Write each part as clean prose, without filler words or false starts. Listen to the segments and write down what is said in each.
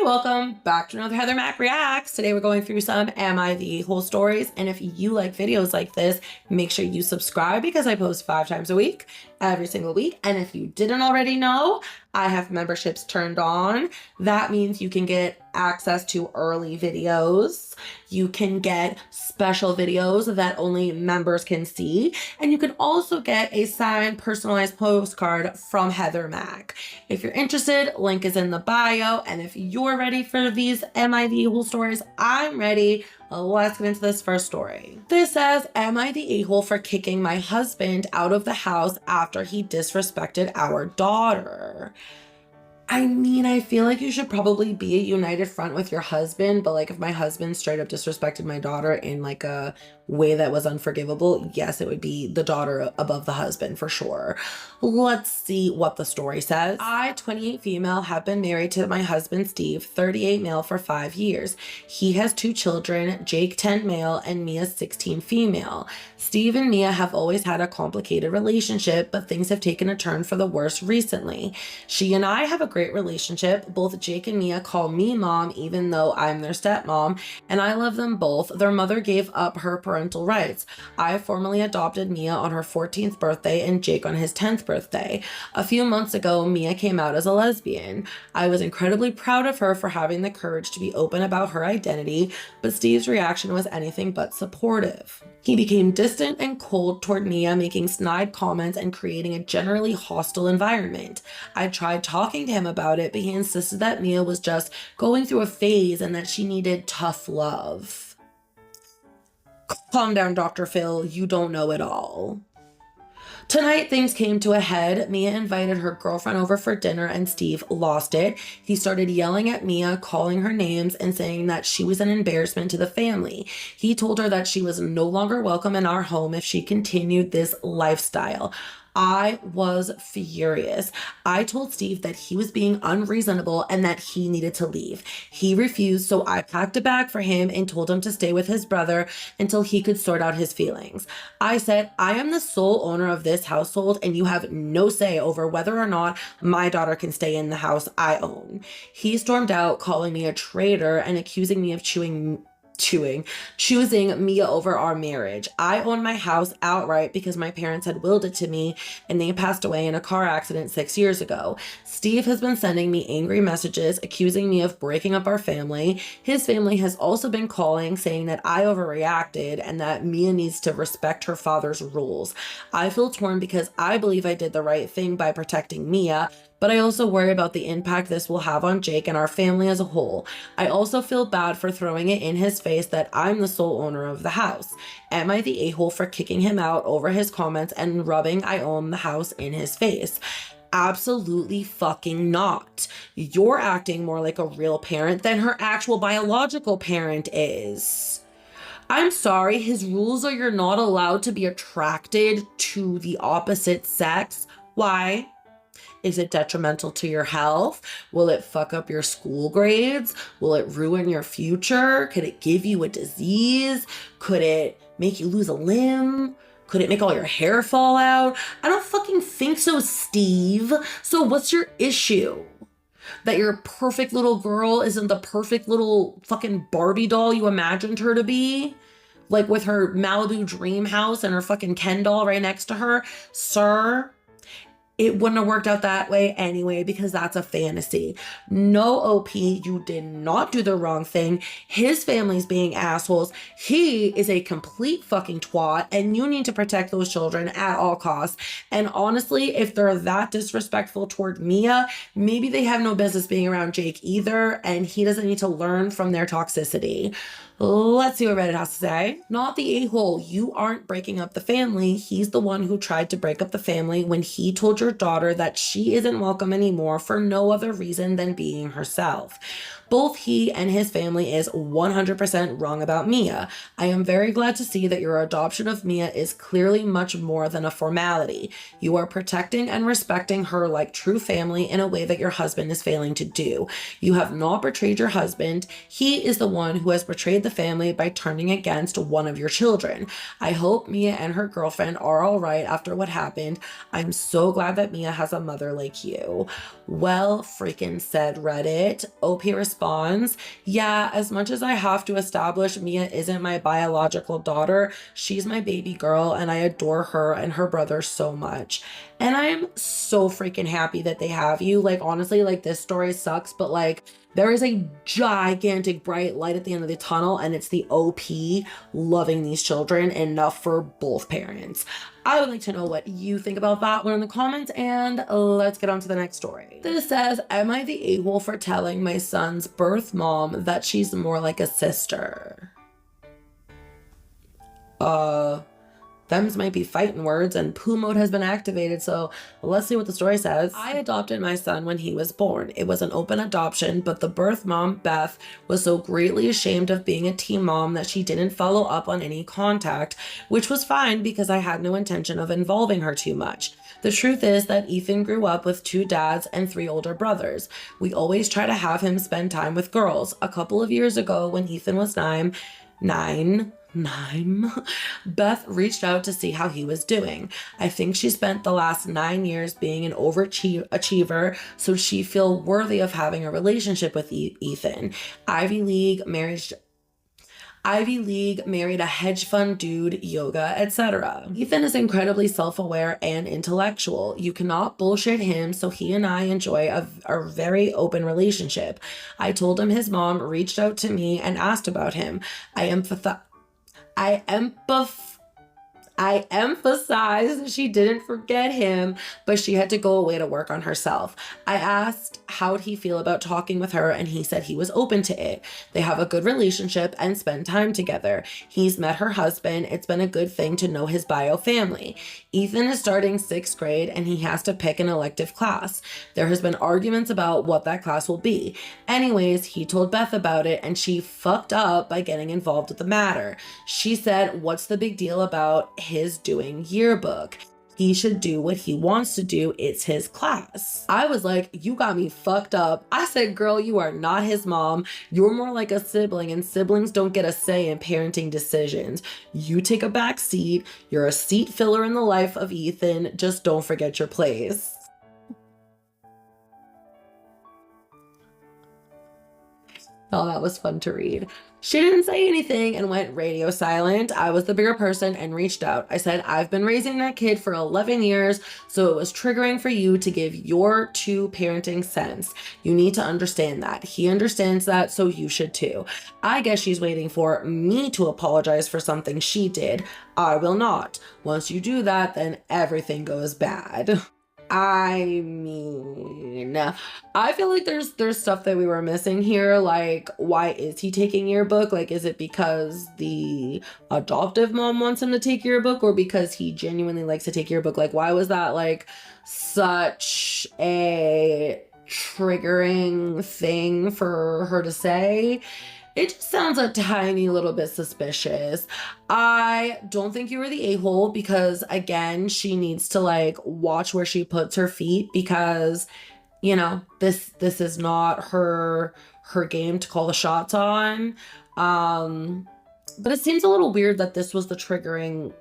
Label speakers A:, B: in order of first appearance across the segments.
A: welcome back to another Heather Mac Reacts. Today we're going through some Am I the A-hole stories, and if you like videos like this, make sure you subscribe because I post 5 times a week, every single week. And if you didn't already know, I have memberships turned on. That means you can get access to early videos. You can get special videos that only members can see. And you can also get a signed personalized postcard from Heather Mac. If you're interested, link is in the bio. And if you're ready for these Am I the A-hole stories, I'm ready. Let's get into this first story. This says, am I the a-hole for kicking my husband out of the house after he disrespected our daughter? I mean, I feel like you should probably be a united front with your husband, but like if my husband straight up disrespected my daughter in like a way that was unforgivable, yes, it would be the daughter above the husband for sure. Let's see what the story says. I, 28 female, have been married to my husband, Steve, 38 male for 5 years. He has 2 children, Jake 10 male and Mia 16 female. Steve and Mia have always had a complicated relationship, but things have taken a turn for the worse recently. She and I have a great relationship. Both Jake and Mia call me mom, even though I'm their stepmom, and I love them both. Their mother gave up her parental rights. I formally adopted Mia on her 14th birthday and Jake on his 10th birthday. A few months ago, Mia came out as a lesbian. I was incredibly proud of her for having the courage to be open about her identity, but Steve's reaction was anything but supportive. He became distant and cold toward Mia, making snide comments and creating a generally hostile environment. I tried talking to him about it, but he insisted that Mia was just going through a phase and that she needed tough love. Calm down, Dr. Phil. You don't know it all. Tonight, things came to a head. Mia invited her girlfriend over for dinner and Steve lost it. He started yelling at Mia, calling her names and saying that she was an embarrassment to the family. He told her that she was no longer welcome in our home if she continued this lifestyle. I was furious. I told Steve that he was being unreasonable and that he needed to leave. He refused, so I packed a bag for him and told him to stay with his brother until he could sort out his feelings. I said, I am the sole owner of this household and you have no say over whether or not my daughter can stay in the house I own. He stormed out, calling me a traitor and accusing me of choosing Mia over our marriage. I own my house outright because my parents had willed it to me and they passed away in a car accident 6 years ago. Steve has been sending me angry messages accusing me of breaking up our family. His family has also been calling saying that I overreacted and that Mia needs to respect her father's rules. I feel torn because I believe I did the right thing by protecting Mia, but I also worry about the impact this will have on Jake and our family as a whole. I also feel bad for throwing it in his face that I'm the sole owner of the house. Am I the a-hole for kicking him out over his comments and rubbing I own the house in his face? Absolutely fucking not. You're acting more like a real parent than her actual biological parent is. I'm sorry, his rules are you're not allowed to be attracted to the opposite sex. Why? Is it detrimental to your health? Will it fuck up your school grades? Will it ruin your future? Could it give you a disease? Could it make you lose a limb? Could it make all your hair fall out? I don't fucking think so, Steve. So what's your issue? That your perfect little girl isn't the perfect little fucking Barbie doll you imagined her to be? Like with her Malibu dream house and her fucking Ken doll right next to her? Sir? It wouldn't have worked out that way anyway because that's a fantasy. No, OP, you did not do the wrong thing. His family's being assholes. He is a complete fucking twat and you need to protect those children at all costs. And honestly, if they're that disrespectful toward Mia, maybe they have no business being around Jake either and he doesn't need to learn from their toxicity. Let's see what Reddit has to say. Not the a-hole. You aren't breaking up the family. He's the one who tried to break up the family when he told your daughter that she isn't welcome anymore for no other reason than being herself. Both he and his family is 100% wrong about Mia. I am very glad to see that your adoption of Mia is clearly much more than a formality. You are protecting and respecting her like true family in a way that your husband is failing to do. You have not betrayed your husband. He is the one who has betrayed the family by turning against one of your children. I hope Mia and her girlfriend are all right after what happened. I'm so glad that Mia has a mother like you. Well freaking said, Reddit. OP responds, yeah, as much as I have to establish Mia isn't my biological daughter, she's my baby girl and I adore her and her brother so much. And I'm so freaking happy that they have you. Like, honestly, like, this story sucks, but like, there is a gigantic bright light at the end of the tunnel, and it's the OP loving these children enough for both parents. I would like to know what you think about that one in the comments, and let's get on to the next story. This says, am I the a-hole for telling my son's birth mom that she's more like a sister? Thems might be fighting words, and poo mode has been activated, so let's see what the story says. I adopted my son when he was born. It was an open adoption, but the birth mom, Beth, was so greatly ashamed of being a teen mom that she didn't follow up on any contact, which was fine because I had no intention of involving her too much. The truth is that Ethan grew up with 2 dads and 3 older brothers. We always try to have him spend time with girls. A couple of years ago, when Ethan was nine, Beth reached out to see how he was doing. I think she spent the last 9 years being an overachiever, so she feel worthy of having a relationship with Ethan. Ivy League, married a hedge fund dude, yoga, etc. Ethan is incredibly self-aware and intellectual. You cannot bullshit him, so he and I enjoy a very open relationship. I told him his mom reached out to me and asked about him. I emphasized she didn't forget him, but she had to go away to work on herself. I asked how'd he feel about talking with her, and he said he was open to it. They have a good relationship and spend time together. He's met her husband. It's been a good thing to know his bio family. Ethan is starting 6th grade, and he has to pick an elective class. There has been arguments about what that class will be. Anyways, he told Beth about it, and she fucked up by getting involved with the matter. She said, what's the big deal about his doing yearbook? He should do what he wants to do. It's his class. I was like, you got me fucked up. I said, girl, you are not his mom. You're more like a sibling, and siblings don't get a say in parenting decisions. You take a back seat. You're a seat filler in the life of Ethan. Just don't forget your place. Oh, that was fun to read. She didn't say anything and went radio silent. I was the bigger person and reached out. I said, I've been raising that kid for 11 years, so it was triggering for you to give your 2 parenting cents. You need to understand that. He understands that, so you should too. I guess she's waiting for me to apologize for something she did. I will not. Once you do that, then everything goes bad. I mean, I feel like there's stuff that we were missing here. Like, why is he taking yearbook? Like, is it because the adoptive mom wants him to take yearbook, or because he genuinely likes to take yearbook? Like, why was that like such a triggering thing for her to say? It just sounds a tiny little bit suspicious. I don't think you were the a-hole, because again, she needs to like watch where she puts her feet, because you know, this is not her game to call the shots on. But it seems a little weird that this was the triggering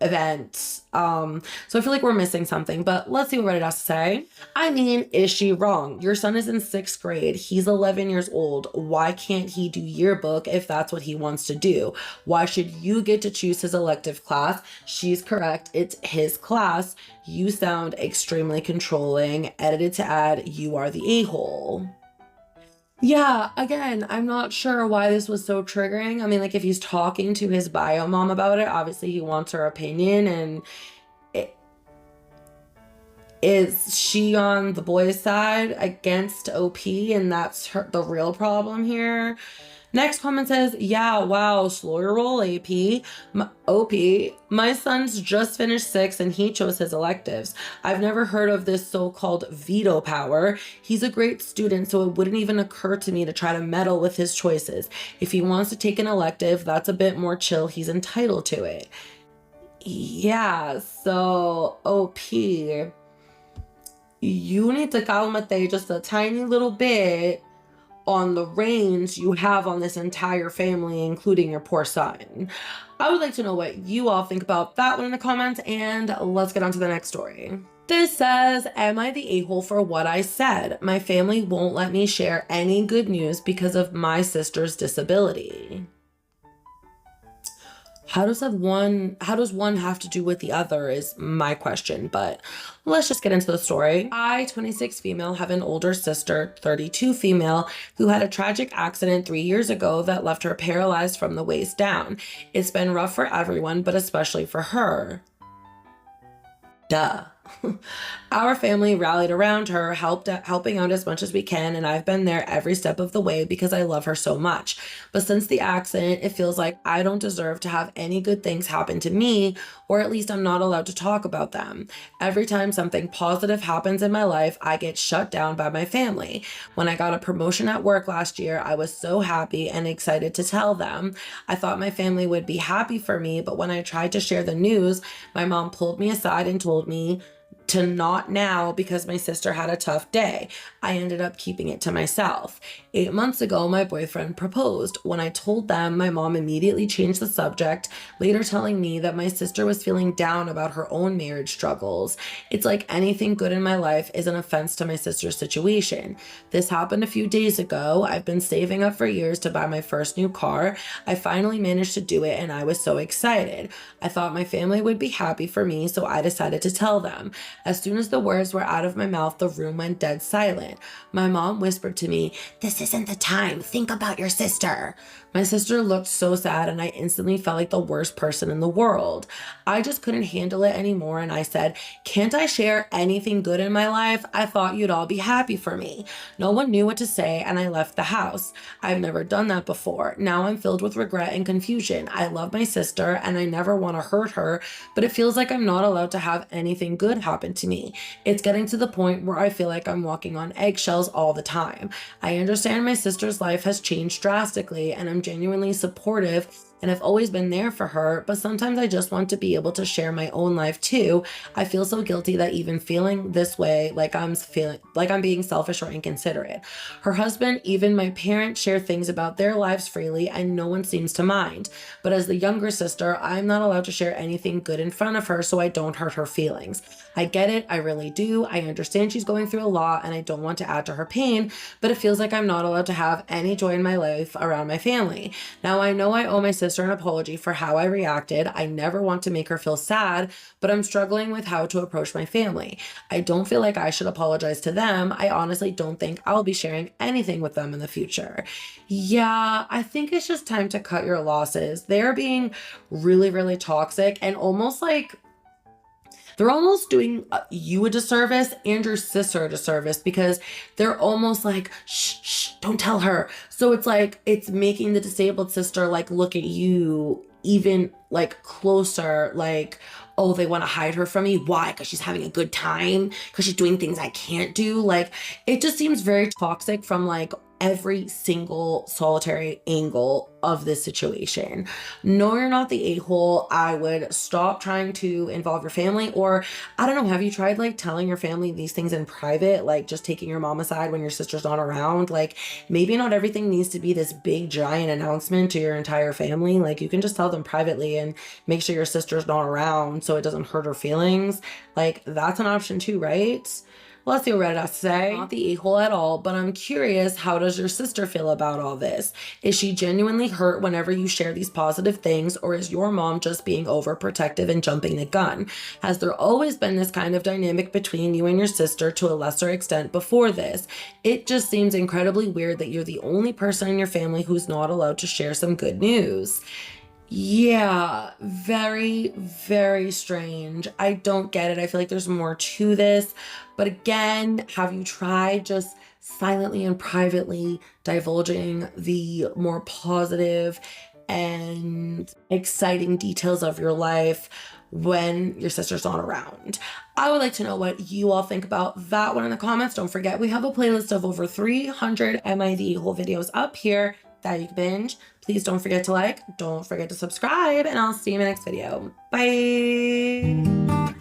A: event. So I feel like we're missing something, but let's see what Reddit has to say. I mean, is she wrong? Your son is in 6th grade. He's 11 years old. Why can't he do yearbook if that's what he wants to do? Why should you get to choose his elective class? She's correct. It's his class. You sound extremely controlling. Edited to add, you are the a-hole. Yeah, again, I'm not sure why this was so triggering. I mean, like, if he's talking to his bio mom about it, obviously he wants her opinion, and is she on the boys' side against OP, and that's the real problem here? Next comment says, yeah, wow, slow your roll, OP. My son's just finished 6th and he chose his electives. I've never heard of this so-called veto power. He's a great student, so it wouldn't even occur to me to try to meddle with his choices. If he wants to take an elective, that's a bit more chill. He's entitled to it. Yeah, so OP, you need to calmate just a tiny little bit on the reins you have on this entire family, including your poor son. I would like to know what you all think about that one in the comments, and let's get on to the next story. This says, am I the a-hole for what I said? My family won't let me share any good news because of my sister's disability. How does one have to do with the other is my question, but let's just get into the story. I, 26 female, have an older sister, 32 female, who had a tragic accident 3 years ago that left her paralyzed from the waist down. It's been rough for everyone, but especially for her. Duh. Our family rallied around her, helping out as much as we can, and I've been there every step of the way because I love her so much. But since the accident, it feels like I don't deserve to have any good things happen to me, or at least I'm not allowed to talk about them. Every time something positive happens in my life, I get shut down by my family. When I got a promotion at work last year, I was so happy and excited to tell them. I thought my family would be happy for me, but when I tried to share the news, my mom pulled me aside and told me to not now because my sister had a tough day. I ended up keeping it to myself. 8 months ago, my boyfriend proposed. When I told them, my mom immediately changed the subject, later telling me that my sister was feeling down about her own marriage struggles. It's like anything good in my life is an offense to my sister's situation. This happened a few days ago. I've been saving up for years to buy my first new car. I finally managed to do it and I was so excited. I thought my family would be happy for me, so I decided to tell them. As soon as the words were out of my mouth, the room went dead silent. My mom whispered to me, "This isn't the time. Think about your sister." My sister looked so sad and I instantly felt like the worst person in the world. I just couldn't handle it anymore and I said, "Can't I share anything good in my life? I thought you'd all be happy for me." No one knew what to say and I left the house. I've never done that before. Now I'm filled with regret and confusion. I love my sister and I never want to hurt her, but it feels like I'm not allowed to have anything good happen to me. It's getting to the point where I feel like I'm walking on eggshells all the time. I understand my sister's life has changed drastically and I'm genuinely supportive and I've always been there for her, but sometimes I just want to be able to share my own life too. I feel so guilty that even feeling this way, like I'm being selfish or inconsiderate. Her husband, even my parents share things about their lives freely and no one seems to mind. But as the younger sister, I'm not allowed to share anything good in front of her so I don't hurt her feelings. I get it, I really do. I understand she's going through a lot and I don't want to add to her pain, but it feels like I'm not allowed to have any joy in my life around my family. Now I know I owe my sister an apology for how I reacted. I never want to make her feel sad, but I'm struggling with how to approach my family. I don't feel like I should apologize to them. I honestly don't think I'll be sharing anything with them in the future. Yeah, I think it's just time to cut your losses. They're being really, really toxic and almost like they're almost doing you a disservice and your sister a disservice because they're almost like, shh, shh, don't tell her. So it's like, it's making the disabled sister like look at you even like closer, like, oh, they want to hide her from me. Why? Because she's having a good time? Because she's doing things I can't do? Like, it just seems very toxic from like every single solitary angle of this situation. No, you're not the a-hole. I would stop trying to involve your family, or I don't know, have you tried like telling your family these things in private, like just taking your mom aside when your sister's not around? Like maybe not everything needs to be this big giant announcement to your entire family. Like you can just tell them privately and make sure your sister's not around so it doesn't hurt her feelings. Like that's an option too, right? Well, let's see what Reddit has to say. Not the a-hole at all, but I'm curious, how does your sister feel about all this? Is she genuinely hurt whenever you share these positive things, or is your mom just being overprotective and jumping the gun? Has there always been this kind of dynamic between you and your sister to a lesser extent before this? It just seems incredibly weird that you're the only person in your family who's not allowed to share some good news. Yeah, very, very strange. I don't get it. I feel like there's more to this. But again, have you tried just silently and privately divulging the more positive and exciting details of your life when your sister's not around? I would like to know what you all think about that one in the comments. Don't forget, we have a playlist of over 300 MID whole videos up here that you can binge. Please don't forget to like, don't forget to subscribe, and I'll see you in my next video. Bye.